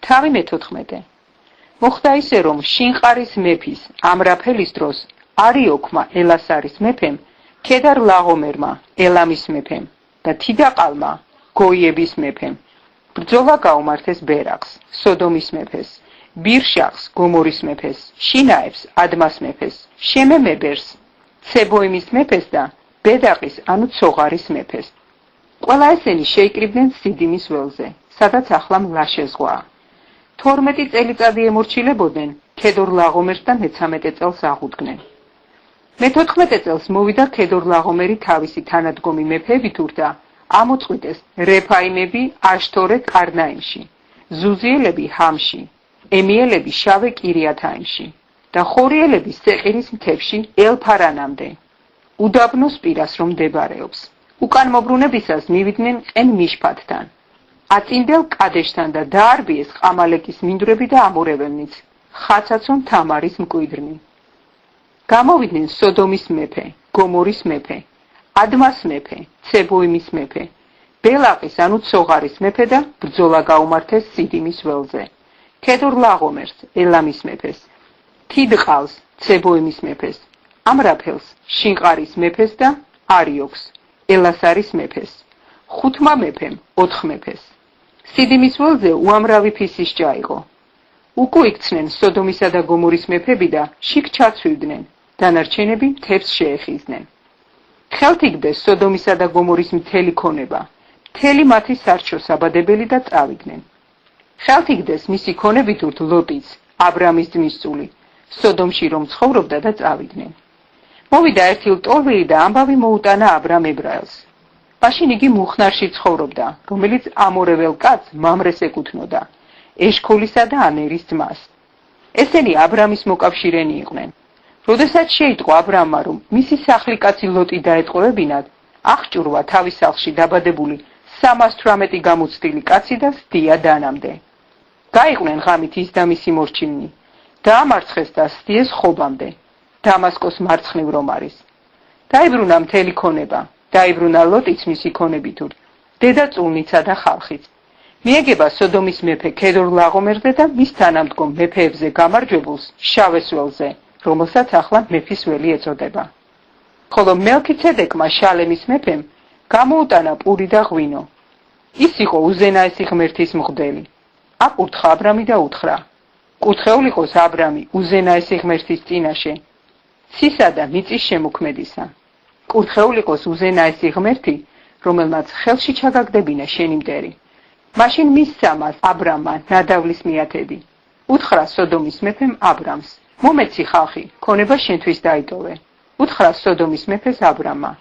თავი მე-14. მოხდა ისე, რომ შინყარის მეფის ამრაფელის დროს არიოქმა ელასარის მეფემ, ქედარ ლაღომერმა ელამის მეფემ და თიდაყალმა გოიების მეფემ ბრძოლა გაუმართეს ბერაკს, სოდომის მეფეს, ბირშახს, გომორის მეფეს, შინაებს, ადმას მეფეს, შემემებერს, ცებოიმის მეფეს და ბედაყის, ანუ ცოღარის მეფეს. ყველა ესენი შეიკრიბნენ სიდიმის ველზე, სადაც ახლა მლაშე ზღვაა. 12 წელიწადი ემორჩილებოდნენ, ქედორ ლაღომერს და მე-13 წელს აღუდგნენ. მე-14 წელს მოვიდა ქედორ ლაღომერი თავისი თანადგომი მეფეებით ურდა, ამოწყვიტეს რეფაიმები აშთორეთ ყარნაიმში, ზუზიელები ჰამში, ემიელები შავე კირიათაიმში და ხორიელები სეყირის მთებში ელფარანამდე, უდაბნოს პირას რომ მდებარეობს. უკან მობრუნებისას მივიდნენ ყენ მიშფათთან, აწინდელ კადეშთან და დაარბიეს ყამალეკის მინდვრები და ამორეველნიც, ხაცაცონ თამარის მკვიდრნი. გამოვიდნენ სოდომის მეფე, გომორის მეფე, ადმას მეფე, ცებოიმის მეფე, ბელაყის ანუ ცოღარის მეფე და ბრძოლა გაუმართეს სიდიმის ველზე. ქედორ ლაღომერს, ელამის მეფეს, თიდყალს, ცებოიმის მეფეს, ამრაფელს, შინყარის მეფეს და არიოქს, ელასარის მეფეს, ხუთმა მეფემ, 4 მეფეს. სიდიმის ველზე უამრავი ფისის ჭაიყო. უკუ იქცნენ სოდომისა და გომორის მეფები და შიგ ჩაცვივდნენ, დანარჩენები მთებს შეეხიზნენ. ხელთ იგდეს სოდომისა და გომორის მთელი ქონება, მთელი მათი სარჩო საბადებელი და წავიდნენ. ხელთ იგდეს მისი ქონებით ურთ ლოტიც, აბრამის ძმისწული, სოდომში რომ ცხოვრობდა და წავიდნენ. მოვიდა ერთი ლტოლვილი და ამბავი მოუტანა აბრამ ებრაელს. მაშინ იგი მუხნარში ცხოვრობდა, რომელიც ამორეվել კაცს მამრეს ეკუთვნოდა, ეშქოლისა და ანერის ძმას. ესენი აბრამის მოკავშირენი იყვნენ. როდესაც შეიტყო აბრამმა, რომ მისი სახლი კაცი ლოტი დაეტყოებინათ, აღჭურვა თავის სახლში დაბადებული 318 გამოცდილი კაცი და სდია დანამდე. გაიყვნენ ღამით ის და მისი მორჩილნი, დაამარცხეს და სდიეს ხობამდე, დამასკოს მარცხნივ რომ არის. დაიბრუნა მთელი ქონება, დაიბრუნა ლოტიც მისი ქონებით ურთ, დედაწულნიცა და ხალხიც. მიეგება სოდომის მეფე ქედორ ლაღომერზე და მის თანამდგომ მეფეებზე გამარჯვებულს შავეს ველზე, რომელსაც ახლა მეფის ველი ეწოდება. ხოლო მელქიცედეკმა შალემის მეფემ გამოუტანა პური და ღვინო. ის იყო უზენაესი ღმერთის მღვდელი. აკურთხა აბრამი და უთხრა: კურთხეულ იყოს აბრამი უზენაესი ღმერთის წინაშე, ცისა და მიწის შემოქმედისა. კურთხეულ იყოს უზენაესი ღმერთი, რომელმაც ხელში ჩაგაგდებინა შენი მტერი. მაშინ მისცა მას აბრამმა ნადავლის მიათები. უთხრა სოდომის მეფემ აბრამს: მომეცი ხალხი, ქონება შენთვის დაიტოვე. უთხრა სოდომის მეფეს აბრამმა: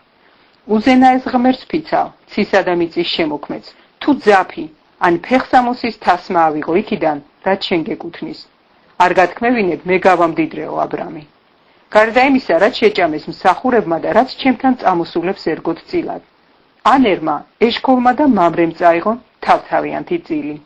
უზენაეს ღმერთს ფიცავ, ცისა და მიწის შემოქმედს, თუ ძაფი, ან ფეხსამოსის თასმა ავიღო იქიდან, რაც შენ გეკუთვნის. არ გათქმევინებ, მე გავამდიდრეო აბრამი. გარდა იმისა, რაც შეჭამეს მსახურებმა და რაც ჩემთან წამოსულებს ერგოთ წილად. ანერმა, ეშქოლმა და მამრემ წაიღონ თავთავიანთი წილი.